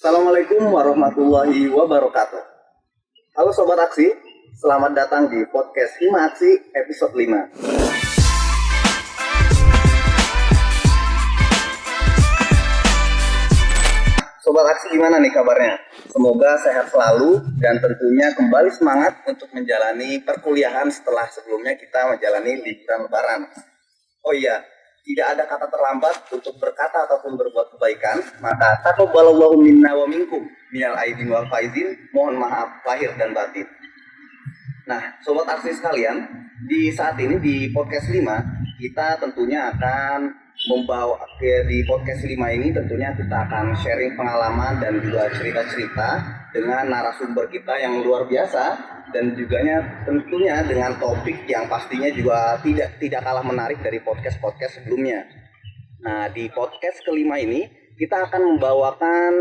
Assalamualaikum warahmatullahi wabarakatuh. Halo Sobat Aksi, selamat datang di podcast Hima Aksi episode 5. Sobat Aksi gimana nih kabarnya? Semoga sehat selalu dan tentunya kembali semangat untuk menjalani perkuliahan setelah sebelumnya kita menjalani liburan lebaran. Oh iya, tidak ada kata terlambat untuk berkata ataupun berbuat kebaikan, maka taqabbalallahu minna wa minkum minal aidin wal faizin, mohon maaf lahir dan batin. Nah, Sobat Aksi sekalian, di saat ini di podcast 5 kita tentunya akan membawa di podcast 5 ini tentunya kita akan sharing pengalaman dan juga cerita-cerita dengan narasumber kita yang luar biasa dan juga tentunya dengan topik yang pastinya juga tidak kalah menarik dari podcast-podcast sebelumnya. Nah, di podcast kelima ini kita akan membawakan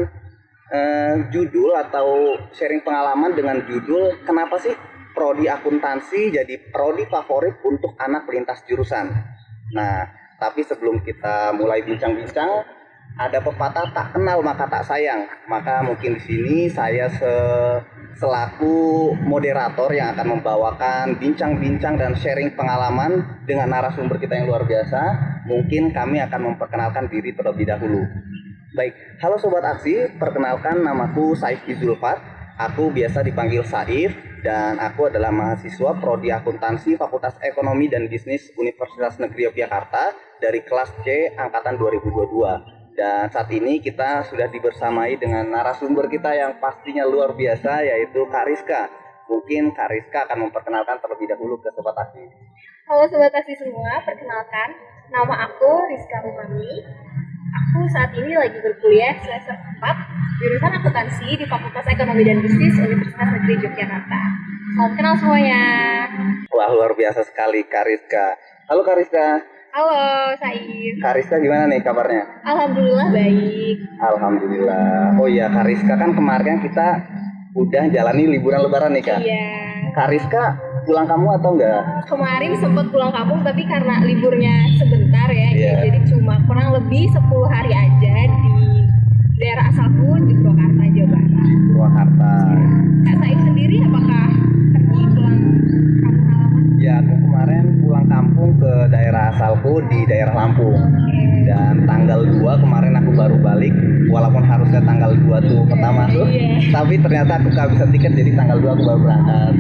judul atau sharing pengalaman dengan judul kenapa sih prodi akuntansi jadi prodi favorit untuk anak lintas jurusan. Nah, tapi sebelum kita mulai bincang-bincang, ada pepatah tak kenal maka tak sayang. Maka mungkin di sini saya selaku moderator yang akan membawakan bincang-bincang dan sharing pengalaman dengan narasumber kita yang luar biasa. Mungkin kami akan memperkenalkan diri terlebih dahulu. Baik, halo Sobat Aksi, perkenalkan namaku Saif Zulfat. Aku biasa dipanggil Saif dan aku adalah mahasiswa Prodi Akuntansi Fakultas Ekonomi dan Bisnis Universitas Negeri Yogyakarta dari kelas C angkatan 2022. Dan saat ini kita sudah dibersamai dengan narasumber kita yang pastinya luar biasa, yaitu Kariska. Mungkin Kariska akan memperkenalkan terlebih dahulu ke Sobat Aksi. Halo Sobat Aksi semua, perkenalkan nama aku Rizka Umami. Aku saat ini lagi berkuliah semester 4 jurusan akuntansi di Fakultas Ekonomi dan Bisnis Universitas Negeri Yogyakarta. Salam kenal semuanya. Wah, luar biasa sekali Kariska. Halo Kariska. Halo Saif. Kariska gimana nih kabarnya? Alhamdulillah baik. Alhamdulillah. Oh iya, Kariska kan kemarin kita udah jalani liburan lebaran nih Kak. Iya. Kariska pulang kamu atau enggak? Kemarin sempat pulang kampung tapi karena liburnya sebentar ya, jadi cuma kurang lebih 10 hari aja di daerah asalku di Purwakarta, Jawa Barat. Purwakarta. Kak Saif sendiri apakah pergi pulang kampung halaman? Ya, aku kemarin pulang kampung ke daerah asalku di daerah Lampung. Dan tanggal 2 kemarin aku baru balik, walaupun harusnya tanggal 2 tuh pertama tuh, tapi ternyata aku kehabisan tiket jadi tanggal 2 aku baru berangkat.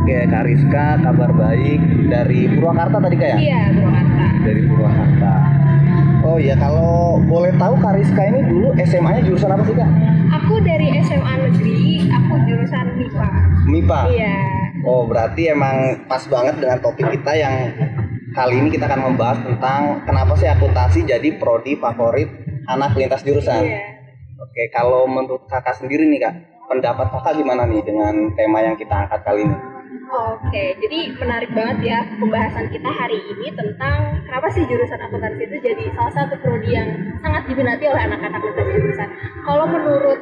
Oke, Kariska kabar baik dari Purwakarta tadi Kak ya? Iya, Purwakarta. Dari Purwakarta. Oh iya, kalau boleh tahu Kariska ini dulu SMA-nya jurusan apa sih Kak? Aku dari SMA negeri, aku jurusan MIPA. MIPA? Iya. Oh, berarti emang pas banget dengan topik kita yang kali ini kita akan membahas tentang kenapa sih akuntansi jadi prodi favorit anak lintas jurusan. Iya. Oke, kalau menurut kakak sendiri nih Kak, pendapat kakak gimana nih dengan tema yang kita angkat kali ini? Oke, jadi menarik banget ya pembahasan kita hari ini tentang kenapa sih jurusan akuntansi itu jadi salah satu prodi yang sangat diminati oleh anak-anak lintas jurusan. Kalau menurut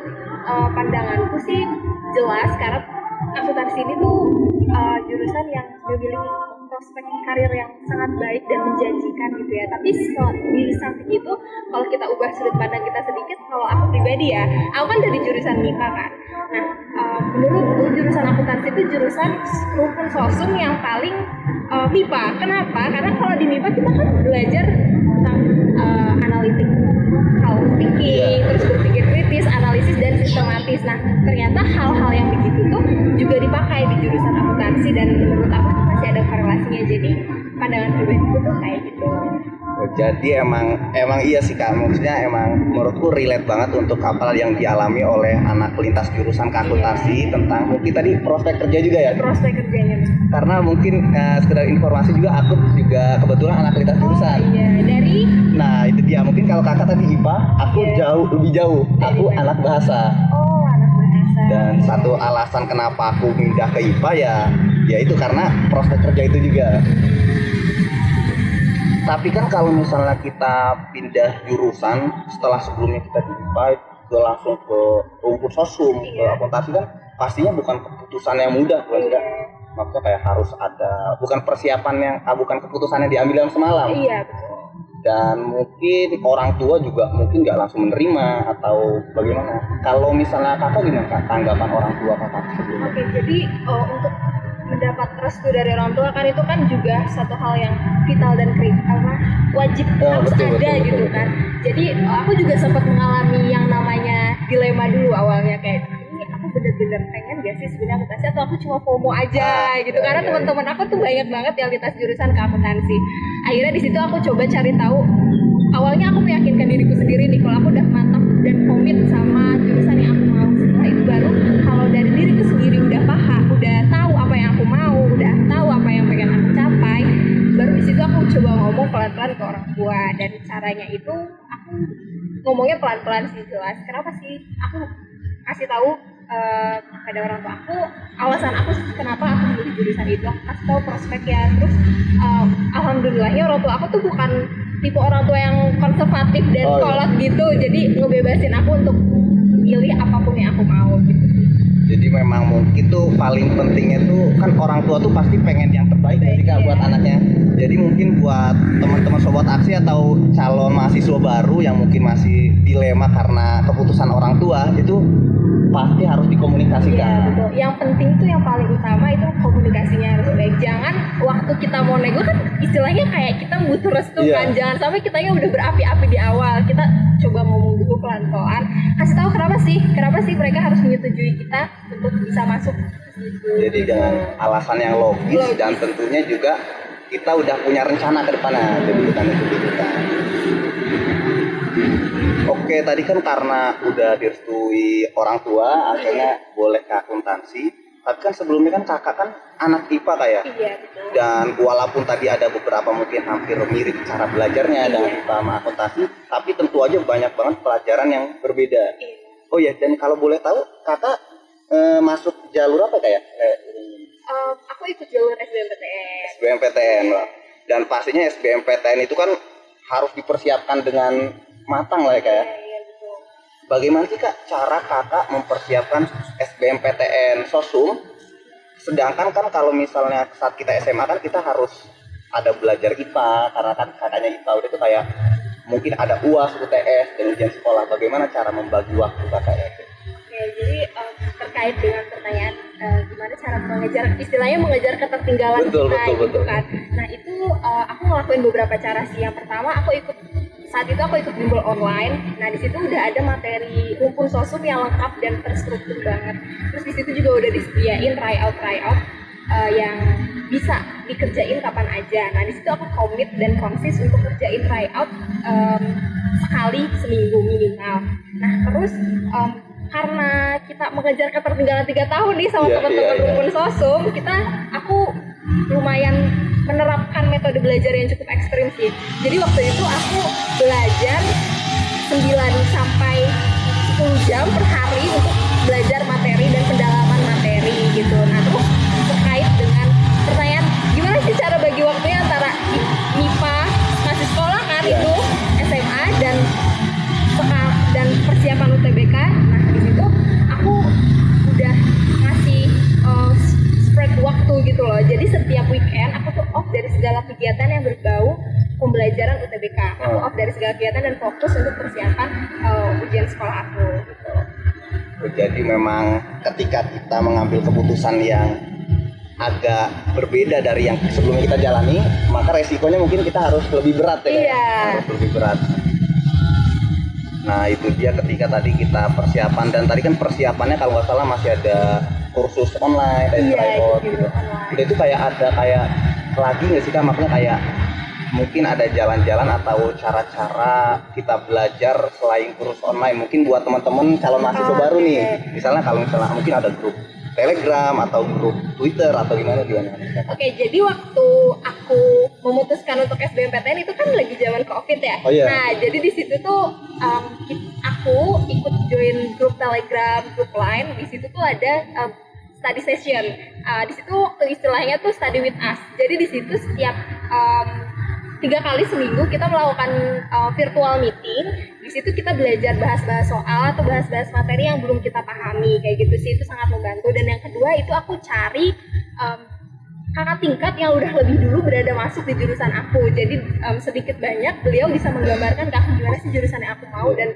pandanganku sih jelas karena akuntansi ini tuh jurusan yang memiliki prospek karir yang sangat baik dan menjanjikan gitu ya. Tapi di samping itu kalau kita ubah sudut pandang kita sedikit, kalau aku pribadi ya, aku kan dari jurusan MIPA kan. Nah, menurutku jurusan akuntansi itu jurusan rumpun sosum yang paling MIPA. Kenapa? Karena kalau di MIPA kita kan belajar tentang analitik, thinking, terus berpikir kritis, analisis dan sistematis. Nah, ternyata hal-hal yang begitu tuh juga dipakai di jurusan akuntansi dan menurut aku masih ada korelasinya. Jadi pandangan pribadiku tuh kayak gitu. Jadi emang iya sih Kak, maksudnya emang menurutku relate banget untuk apa yang dialami oleh anak lintas jurusan akuntansi tentang mungkin tadi prospek kerja juga ya? Prospek kerjanya. Karena mungkin sekedar informasi juga, aku juga kebetulan anak lintas jurusan. Iya, dari? Nah itu dia, mungkin kalau kakak tadi IPA, aku lebih jauh, aku anak bahasa. Oh, anak bahasa. Dan satu alasan kenapa aku pindah ke IPA ya itu karena prospek kerja itu juga. Tapi kan kalau misalnya kita pindah jurusan setelah sebelumnya kita di IPA ke langsung ke rumpun sosum, ke akuntansi kan pastinya bukan keputusan yang mudah kan enggak? Maksudnya kayak harus ada bukan persiapan yang bukan keputusan yang diambil dalam semalam. Iya, betul. dan mungkin orang tua juga mungkin nggak langsung menerima atau bagaimana. Kalau misalnya kakak gimana kak tanggapan orang tua kakak sebelumnya? Oke, jadi untuk mendapat restu dari orang tua kan itu kan juga satu hal yang vital dan wajib harus ada gitu kan. Jadi aku juga sempat mengalami yang namanya dilema dulu awalnya, kayak ini aku bener-bener pengen gak sih sebenarnya akuntansi atau aku cuma FOMO aja gitu, karena teman-teman aku tuh banyak banget yang lintas jurusan ke akuntansi. Akhirnya di situ aku coba cari tahu. Awalnya aku meyakinkan diriku sendiri nih kalau aku udah mantap dan komit sama jurusan yang aku mau. Setelah itu baru kalau dari diriku sendiri udah paham, udah tahu apa yang aku mau, udah tahu apa yang pengen aku capai, baru di situ aku coba ngomong pelan-pelan ke orang tua. Dan caranya itu aku ngomongnya pelan-pelan sih, jelas. Kenapa sih aku kasih tahu pada orang tua aku alasan aku kenapa aku memilih jurusan itu, aku kasih tahu prospeknya. Terus alhamdulillahnya orang tua aku tuh bukan tipe orang tua yang konservatif dan kolot gitu, jadi ngebebasin aku untuk pilih apapun yang aku mau gitu. Jadi memang mungkin tuh paling pentingnya tuh kan orang tua tuh pasti pengen yang terbaik ketika buat anaknya. Jadi mungkin buat teman-teman sobat aksi atau calon mahasiswa baru yang mungkin masih dilema karena keputusan orang tua, itu pasti harus dikomunikasikan. Iya, betul. Yang penting tuh yang paling utama itu komunikasinya harus baik. Jangan waktu kita mau nego kan istilahnya kayak kita butuh restu kan. Jangan sampai kitanya udah berapi-api di awal. Kita coba ngomong dulu pelan-pelan. Kasih tahu kenapa sih mereka harus menyetujui kita untuk bisa masuk gitu. Jadi dengan alasan yang logis dan tentunya juga kita udah punya rencana ke depannya. Jadi bukan itu kita. Oke, tadi kan karena udah direstui orang tua, akhirnya boleh ke akuntansi. Tapi kan sebelumnya kan kakak kan anak IPA kayak. Iya, betul. Dan walaupun tadi ada beberapa mungkin hampir mirip cara belajarnya dengan IPA sama akuntansi, tapi tentu aja banyak banget pelajaran yang berbeda. Iya. Oh ya, dan kalau boleh tahu kakak masuk jalur apa kayak? Aku ikut jalur SBMPTN. SBMPTN lah. Dan pastinya SBMPTN itu kan harus dipersiapkan dengan matang lah ya kak ya. Iya, betul. Bagaimana sih kak cara kakak mempersiapkan SBMPTN Sosum? Sedangkan kan kalau misalnya saat kita SMA kan kita harus ada belajar IPA, karena kan kakaknya IPA udah itu kayak mungkin ada UAS, UTS, dan ujian sekolah. Bagaimana cara membagi waktu kakaknya? Oke, jadi terkait dengan pertanyaan gimana cara mengejar ketertinggalan betul. kan. Nah itu aku ngelakuin beberapa cara sih. Yang pertama saat itu aku ikut bimbel online. Nah di situ udah ada materi rumpun sosum yang lengkap dan terstruktur banget. Terus di situ juga udah disediain tryout yang bisa dikerjain kapan aja. Nah di situ aku komit dan konsis untuk kerjain tryout sekali seminggu minimal. Nah terus karena kita mengejar ketertinggalan 3 tahun nih sama teman-teman rumpun sosum, aku lumayan menerapkan metode belajar yang cukup ekstrim sih. Jadi waktu itu aku belajar 9 sampai 10 jam per hari untuk belajar materi dan pendalaman materi gitu. Nah terus terkait dengan pertanyaan gimana sih cara bagi waktunya antara MIPA masih sekolah kan itu SMA dan persiapan UTBK. Nah di situ aku udah ngasih spread waktu gitu loh. Jadi setiap weekend aku tuh off dari segala kegiatan yang berbau pembelajaran UTBK. Aku off dari segala kegiatan dan fokus untuk persiapan ujian sekolah aku gitu. Jadi memang ketika kita mengambil keputusan yang agak berbeda dari yang sebelumnya kita jalani, maka resikonya mungkin kita harus lebih berat ya. Iya. Harus lebih berat. Nah itu dia ketika tadi kita persiapan, dan tadi kan persiapannya kalau nggak salah masih ada kursus online, tryout gitu. Udah itu kayak ada lagi nggak sih kak, makanya kayak mungkin ada jalan-jalan atau cara-cara kita belajar selain kursus online, mungkin buat teman-teman calon mahasiswa baru nih, misalnya kalau misalnya mungkin ada grup Telegram atau grup Twitter atau gimana? Oke, jadi waktu aku memutuskan untuk SBMPTN itu kan lagi zaman COVID ya. Nah, jadi di situ tuh aku ikut join grup Telegram, grup Line. Di situ tuh ada study session. Di situ waktu istilahnya tuh study with us. Jadi di situ setiap 3 kali seminggu kita melakukan virtual meeting. Di situ kita belajar bahas-bahas soal atau bahas-bahas materi yang belum kita pahami kayak gitu sih. Itu sangat membantu. Dan yang kedua itu aku cari kakak tingkat yang udah lebih dulu berada masuk di jurusan aku. Jadi sedikit banyak beliau bisa menggambarkan ke aku gimana sih jurusan yang aku mau dan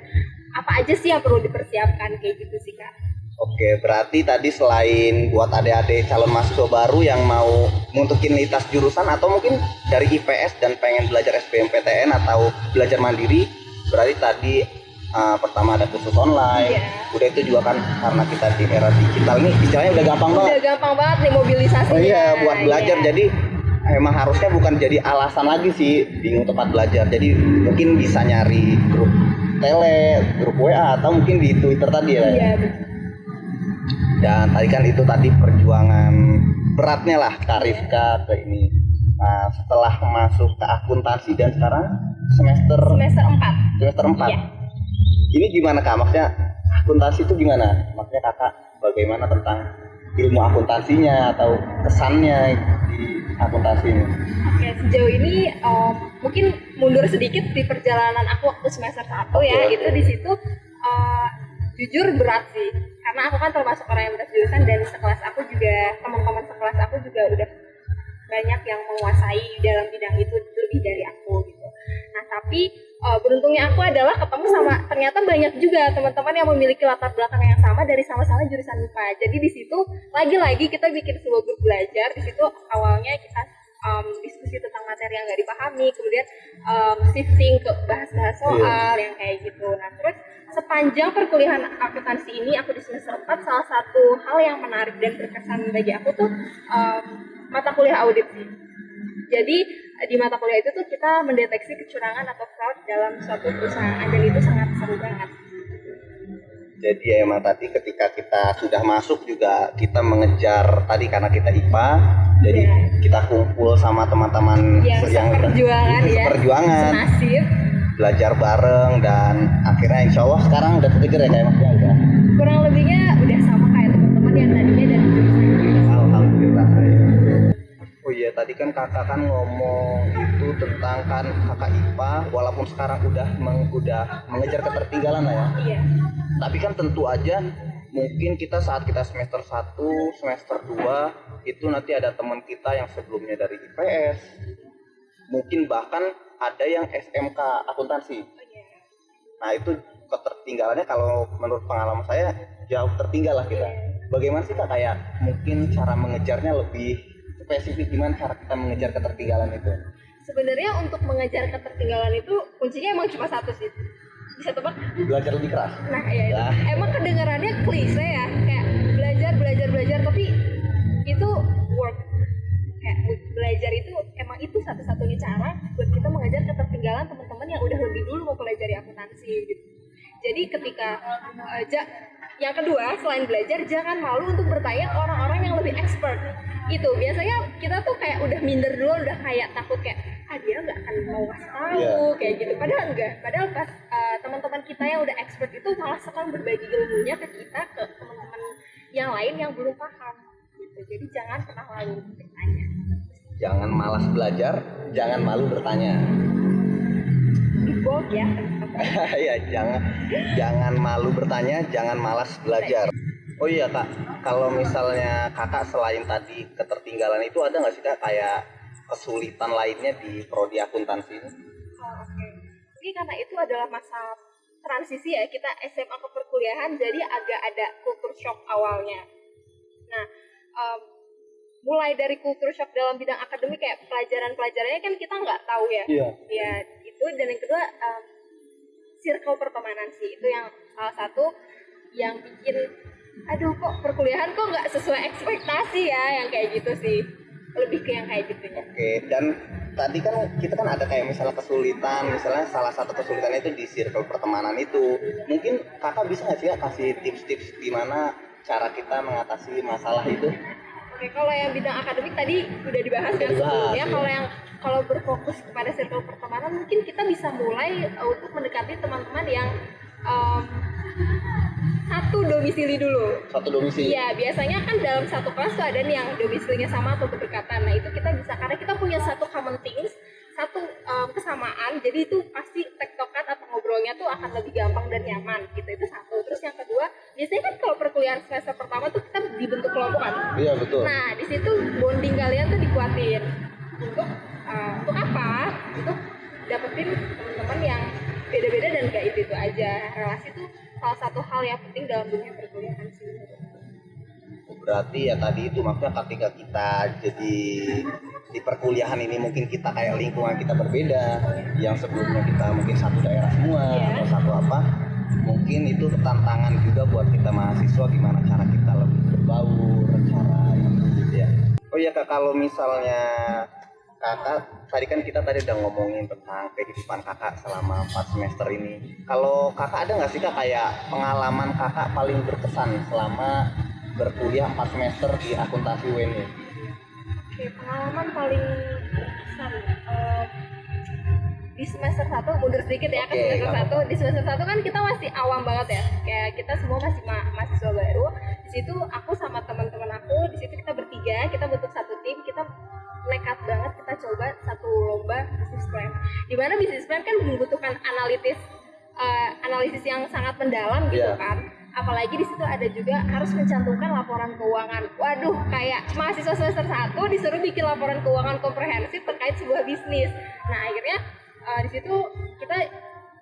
apa aja sih yang perlu dipersiapkan kayak gitu sih Kak. Oke, berarti tadi selain buat adik-adik calon mahasiswa baru yang mau muntukin lintas jurusan atau mungkin dari IPS dan pengen belajar SBMPTN atau belajar mandiri, berarti tadi pertama ada kursus online, udah itu juga kan karena kita di era digital nih istilahnya udah gampang banget. Udah gampang banget nih mobilisasinya. Oh iya, buat belajar jadi emang harusnya bukan jadi alasan lagi sih bingung tempat belajar. Jadi mungkin bisa nyari grup tele, grup WA atau mungkin di Twitter tadi ya. Iya, betul. Dan tadi kan itu tadi perjuangan beratnya lah Kak Rizka ke ini. Nah, setelah masuk ke akuntansi dan sekarang semester 4. Semester 4. Iya. Ini gimana Kak? Maksudnya akuntansi itu gimana? Maksudnya Kakak bagaimana tentang ilmu akuntansinya atau kesannya di akuntansi ini? Oke, sejauh ini mungkin mundur sedikit di perjalanan aku waktu semester 1 ya. Itu di situ jujur berat sih. Karena aku kan termasuk orang yang lintas jurusan dan sekelas aku juga, teman-teman sekelas aku juga udah banyak yang menguasai dalam bidang itu lebih dari aku gitu. Nah tapi beruntungnya aku adalah ketemu sama ternyata banyak juga teman-teman yang memiliki latar belakang yang sama dari sama-sama jurusan IPA. Jadi di situ lagi-lagi kita bikin sebuah grup belajar. Di situ awalnya kita diskusi tentang materi yang nggak dipahami, kemudian shifting ke bahas-bahas soal yang kayak gitu. Nah terus sepanjang perkuliahan akuntansi ini aku di semester 4, salah satu hal yang menarik dan berkesan bagi aku tuh mata kuliah audit sih. Jadi di mata kuliah itu tuh kita mendeteksi kecurangan atau fraud dalam suatu perusahaan dan itu sangat seru banget. Jadi ya emang tadi ketika kita sudah masuk juga kita mengejar tadi karena kita IPA, jadi kita kumpul sama teman-teman yang seperjuangan, senasib, belajar bareng dan akhirnya insya Allah sekarang udah kekejar ya kayak maksudnya udah. Kurang lebihnya udah sama kayak teman-teman yang tadinya dari jurusan. Alhamdulillah. Oh iya tadi kan kakak kan ngomong itu tentang kan kakak IPA walaupun sekarang udah mengejar ketertinggalan lah ya. Iya. Tapi kan tentu aja mungkin kita saat kita semester 1, semester 2 itu nanti ada teman kita yang sebelumnya dari IPS. Mungkin bahkan ada yang SMK akuntansi. Nah itu ketertinggalannya kalau menurut pengalaman saya jauh tertinggal lah kita. Bagaimana sih Kak kayak mungkin cara mengejarnya lebih spesifik, gimana cara kita mengejar ketertinggalan itu? Sebenarnya untuk mengejar ketertinggalan itu kuncinya emang cuma satu sih. Bisa tebak? Belajar lebih keras. Nah ya emang kedengarannya klise ya, kayak belajar tapi itu work. Kayak belajar itu emang itu satu-satunya cara buat kita mengejar ketertinggalan teman-teman yang udah lebih dulu mau pelajari akuntansi gitu. Jadi ketika yang kedua selain belajar jangan malu untuk bertanya ke orang-orang yang lebih expert. Itu biasanya kita tuh kayak udah minder dulu, udah kayak takut kayak dia nggak akan mau ngasih tahu kayak gitu. Padahal enggak. Padahal pas teman-teman kita yang udah expert itu malah sekarang berbagi ilmunya ke kita, ke teman-teman yang lain yang belum paham gitu. Jadi jangan pernah malu untuk bertanya. Jangan malas belajar, jangan malu bertanya. Bold ya. Ya jangan malu bertanya, jangan malas belajar. Oh iya Kak, kalau misalnya kakak selain tadi ketertinggalan itu ada nggak sih Kak kayak kesulitan lainnya di prodi akuntansi ini? Oke. Ini karena itu adalah masa transisi ya, kita SMA ke perkuliahan jadi agak ada culture shock awalnya. Nah, mulai dari culture shock dalam bidang akademik kayak pelajarannya kan kita nggak tahu ya. Ya itu, dan yang kedua circle pertemanan sih, itu yang salah satu yang bikin aduh kok perkuliahan kok nggak sesuai ekspektasi ya, yang kayak gitu sih, lebih ke yang kayak gitu ya. Oke, dan tadi kan kita kan ada kayak misalnya kesulitan, misalnya salah satu kesulitannya itu di circle pertemanan itu. Mungkin kakak bisa nggak sih kasih tips-tips gimana cara kita mengatasi masalah itu? Oke, kalau yang bidang akademik tadi udah dibahas kan sebelumnya. Kalau berfokus kepada circle pertemanan, mungkin kita bisa mulai untuk mendekati teman-teman yang satu domisili dulu. Satu domisili? Iya, biasanya kan dalam satu kelas tuh ada nih yang domisilinya sama atau berdekatan. Nah itu kita bisa, karena kita punya satu common things, satu kesamaan, jadi itu pasti tektokan atau ngobrolnya tuh akan lebih gampang dan nyaman gitu. Itu satu. Terus yang kedua, biasanya kan kalau perkuliahan semester pertama tuh kita dibentuk kelompok kan. Iya betul. Nah di situ bonding kalian tuh dikuatin untuk apa? Untuk dapetin teman-teman yang beda-beda dan gak itu aja. Relasi itu salah satu hal yang penting dalam dunia perkuliahan sih. Berarti ya tadi itu maksudnya ketika kita jadi di perkuliahan ini mungkin kita kayak lingkungan kita berbeda, yang sebelumnya kita mungkin satu daerah semua atau satu apa, mungkin itu tantangan juga buat kita mahasiswa gimana cara kita lebih berbaur, cara yang gitu ya. Oh iya Kak, kalau misalnya Kakak tadi kan kita tadi udah ngomongin tentang kehidupan Kakak selama 4 semester ini. Kalau Kakak ada nggak sih Kak kayak pengalaman Kakak paling berkesan selama berkuliah 4 semester di akuntansi UNY? Oke, pengalaman paling berkesan di semester 1, mundur sedikit ya, ke semester 1. Di semester 1 kan kita masih awam banget ya, kayak kita semua masih mahasiswa baru. Di situ aku sama teman-teman aku, di situ kita bertiga, kita bentuk satu tim, kita nekat banget kita coba satu lomba business plan. Dimana business plan kan membutuhkan analisis yang sangat mendalam gitu kan. Apalagi di situ ada juga harus mencantumkan laporan keuangan. Waduh, kayak mahasiswa semester 1 disuruh bikin laporan keuangan komprehensif terkait sebuah bisnis. Nah, akhirnya di situ kita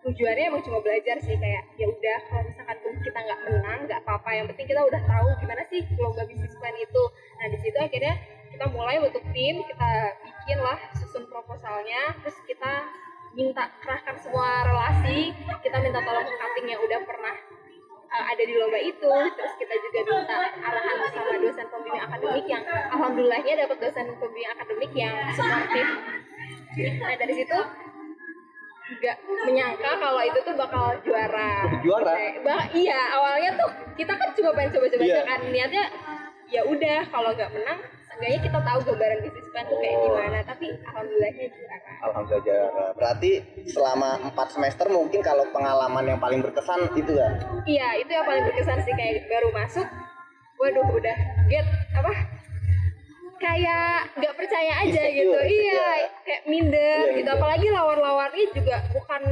tujuannya emang cuma belajar sih, kayak ya udah kalau misalkan kita nggak menang nggak apa-apa, yang penting kita udah tahu gimana sih lomba bisnis plan itu. Nah, di situ akhirnya kita mulai bentuk tim, kita bikin lah susun proposalnya, terus kita minta kerahkan semua relasi, kita minta tolong ke cutting yang udah pernah ada di lomba itu, terus kita juga minta arahan sama dosen pembimbing akademik yang alhamdulillahnya dapat dosen pembimbing akademik yang suportif. Nah dari situ nggak menyangka kalau itu tuh bakal juara. Iya, awalnya tuh kita kan cuma pengen coba-coba aja kan, niatnya ya udah kalau nggak menang seenggaknya kita tahu gambaran bisnis plan tuh kayak gimana, tapi alhamdulillahnya juara. Alhamdulillah juara. Berarti selama 4 semester mungkin kalau pengalaman yang paling berkesan itu ya? Iya, itu yang paling berkesan sih, kayak baru masuk, waduh udah kayak nggak percaya aja gitu. Iya, kayak minder gitu. Apalagi lawan-lawannya juga bukan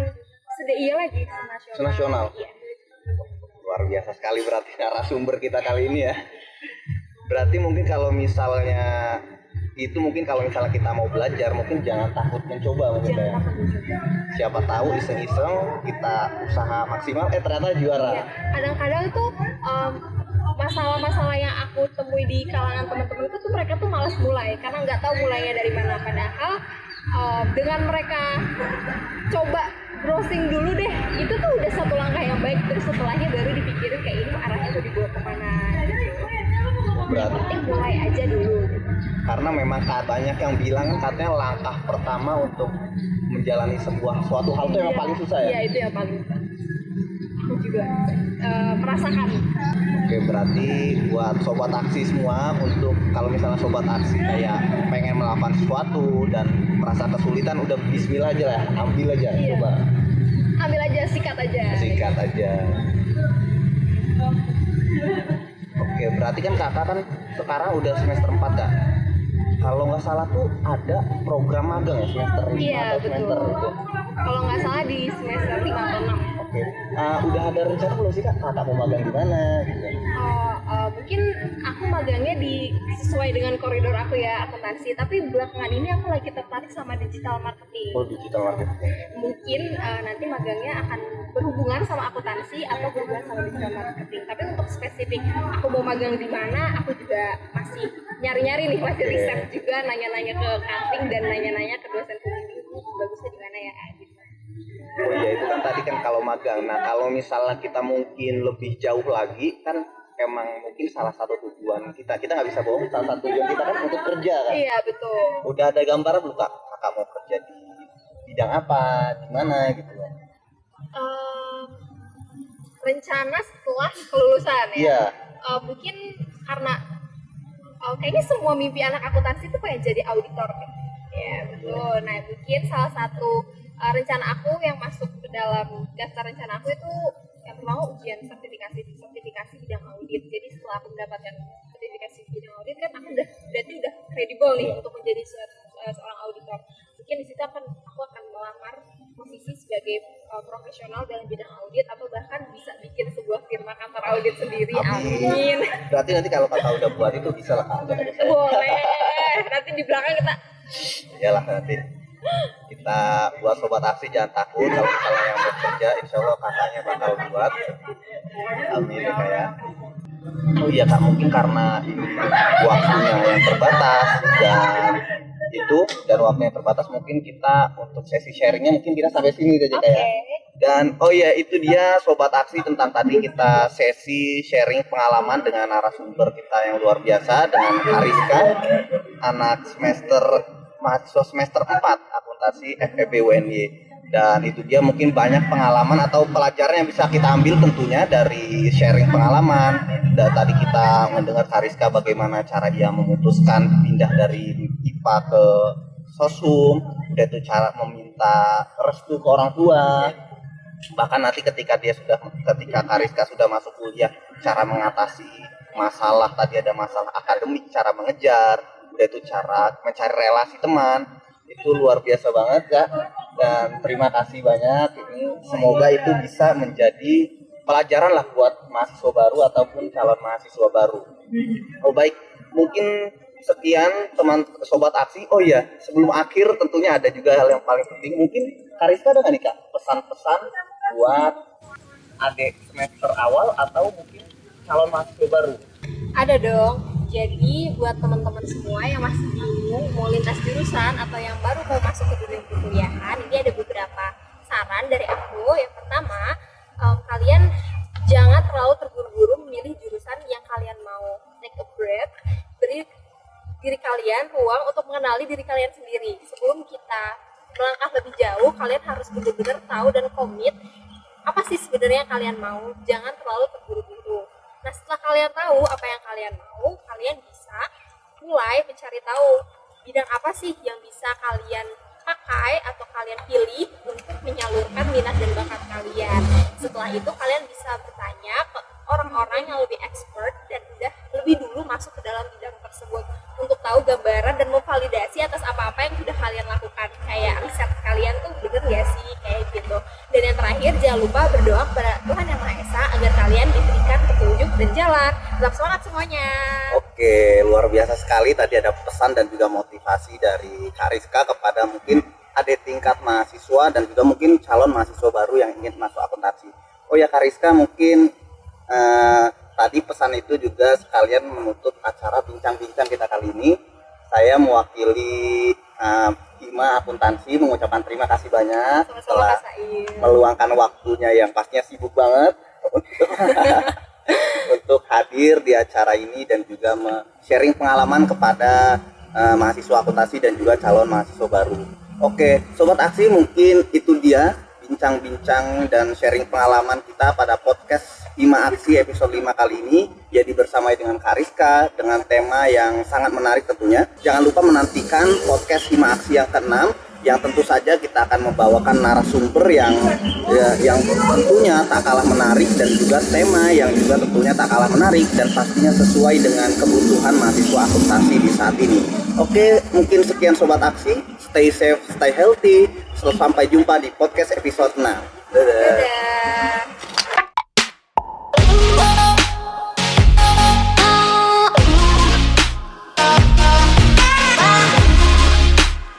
lagi senasional. Iya. Luar biasa sekali berarti narasumber kita kali ini ya. Berarti mungkin kalau misalnya kita mau belajar mungkin jangan takut mencoba mungkin ya. Siapa tahu iseng-iseng kita usaha maksimal ternyata juara. Iya. Kadang-kadang tuh masalah-masalah yang aku temui di kalangan teman-temanku tuh mereka tuh malas mulai karena nggak tahu mulainya dari mana, padahal dengan mereka coba browsing dulu deh, itu tuh udah satu langkah yang baik, terus setelahnya baru dipikirin kayak ini arahnya mau dibawa kemana gitu. Berarti mulai aja dulu gitu. Karena memang banyak yang bilang katanya langkah pertama untuk menjalani suatu hal itu yang paling susah ya? Iya, itu yang paling susah. Aku juga merasakan. Oke, berarti buat sobat aksi semua, untuk kalau misalnya sobat aksi kayak pengen melakukan sesuatu dan merasa kesulitan, udah bismillah aja lah, ambil aja, coba. Ambil aja, sikat aja. Oke, berarti kan kakak kan sekarang udah semester 4 Kak. Kalau nggak salah tuh ada program magang ya semester 5 atau semester itu. Kalau nggak salah di semester 5 atau 6. Oke. Udah ada rencana belum sih Kak? Kakak mau magang di mana gitu? Mungkin aku magangnya sesuai dengan koridor aku ya, akuntansi. Tapi belakangan ini aku lagi tertarik sama digital marketing. Oh, digital marketing. Mungkin nanti magangnya akan berhubungan sama akuntansi atau berhubungan sama digital marketing. Tapi untuk spesifik aku mau magang di mana, aku juga masih nyari-nyari nih, masih riset juga, nanya-nanya ke cutting dan nanya-nanya ke dosen pembimbing bagusnya di mana ya gitu. Oh iya, itu kan tadi kan kalau magang. Nah, kalau misalnya kita mungkin lebih jauh lagi kan emang mungkin salah satu tujuan kita nggak bisa bohong, salah satu tujuan kita kan untuk kerja kan. Iya, betul. Udah ada gambaran belum Kak? Kakak mau kerja di bidang apa, di mana gitu loh? Rencana setelah kelulusan ya. Iya. Mungkin karena kayaknya semua mimpi anak akuntansi itu pengen jadi auditor. Ya, betul. Nah, mungkin salah satu rencana aku yang masuk ke dalam daftar rencana aku itu yang pertama ujian sertifikasi bidang audit. Jadi setelah aku mendapatkan sertifikasi bidang audit kan aku berarti udah kredibel nih untuk menjadi seorang auditor. Mungkin di situ aku akan melamar posisi sebagai profesional dalam bidang audit atau bahkan bisa bikin sebuah sebuah firma kantor audit sendiri. Amin. Amin. Berarti nanti kalau kakak udah buat itu bisa lah Kak, ajak saya. Boleh. Nanti di belakang kita Iyalah nanti kita buat sobat aksi, jangan takut kalau misalnya yang bekerja, insya Allah kakaknya bakal buat. Amin ya Kak ya. Oh iya Kak, mungkin karena ini waktunya yang terbatas dan waktunya terbatas, mungkin kita untuk sesi sharingnya mungkin kita sampai sini aja Kak ya. Dan oh iya, itu dia sobat aksi tentang tadi kita sesi sharing pengalaman dengan narasumber kita yang luar biasa, dengan Kariska, anak mahasiswa semester 4 akuntansi FEB UNY. Dan itu dia mungkin banyak pengalaman atau pelajaran yang bisa kita ambil tentunya dari sharing pengalaman. Dan tadi kita mendengar Kariska bagaimana cara dia memutuskan pindah dari IPA ke Sosum, yaitu cara meminta restu ke orang tua. Bahkan nanti ketika Kariska sudah masuk kuliah, cara mengatasi masalah, tadi ada masalah akademik, cara mengejar, yaitu cara mencari relasi teman. Itu luar biasa banget ya. Dan terima kasih banyak. Semoga itu bisa menjadi pelajaran lah buat mahasiswa baru ataupun calon mahasiswa baru. Oh baik, mungkin sekian teman sobat aksi. Oh iya, sebelum akhir tentunya ada juga hal yang paling penting. Mungkin Kariska ada nggak nih Kak pesan-pesan buat adik semester awal atau mungkin calon mahasiswa baru? ada dong. Jadi buat teman-teman semua yang masih bingung mau lintas jurusan atau yang baru mau masuk ke dunia perkuliahan, ini ada beberapa saran dari aku. Yang pertama, kalian jangan terlalu terburu-buru memilih jurusan yang kalian mau. Take a break, beri diri kalian ruang untuk mengenali diri kalian sendiri. Sebelum kita melangkah lebih jauh, kalian harus benar-benar tahu dan komit apa sih sebenarnya yang kalian mau. Jangan terlalu terburu-buru. Nah, setelah kalian tahu apa yang kalian mau, kalian bisa mulai mencari tahu bidang apa sih yang bisa kalian pakai atau kalian pilih untuk menyalurkan minat dan bakat kalian. Setelah itu kalian bisa bertanya ke orang-orang yang lebih expert dan udah lebih dulu masuk ke dalam bidang tersebut untuk tahu gambaran dan memvalidasi atas apa-apa yang sudah kalian lakukan. Kayak riset kalian tuh bener gak sih, kayak gitu. Dan yang terakhir, jangan lupa berdoa kepada Tuhan Yang Maha Esa agar kalian diberikan petunjuk dan jalan. Tetap semangat semuanya. Oke, luar biasa sekali. Tadi ada pesan dan juga motivasi dari Kariska kepada mungkin adik tingkat mahasiswa dan juga mungkin calon mahasiswa baru yang ingin masuk akuntansi. Oh ya Kariska, mungkin tadi pesan itu juga sekalian menutup acara bincang-bincang kita kali ini. Saya mewakili Hima Akuntansi mengucapkan terima kasih banyak telah meluangkan waktunya yang pastinya sibuk banget untuk hadir di acara ini dan juga sharing pengalaman kepada mahasiswa akuntansi dan juga calon mahasiswa baru. Oke, sobat aksi, mungkin itu dia bincang-bincang dan sharing pengalaman kita pada podcast Hima Aksi episode 5 kali ini. Jadi bersama dengan Kariska dengan tema yang sangat menarik tentunya. Jangan lupa menantikan podcast Hima Aksi yang ke-6 yang tentu saja kita akan membawakan narasumber yang tentunya tak kalah menarik dan juga tema yang juga tentunya tak kalah menarik dan pastinya sesuai dengan kebutuhan mahasiswa akuntansi di saat ini. Oke, mungkin sekian sobat aksi. Stay safe, stay healthy. Sampai jumpa di podcast episode 6. Dadah.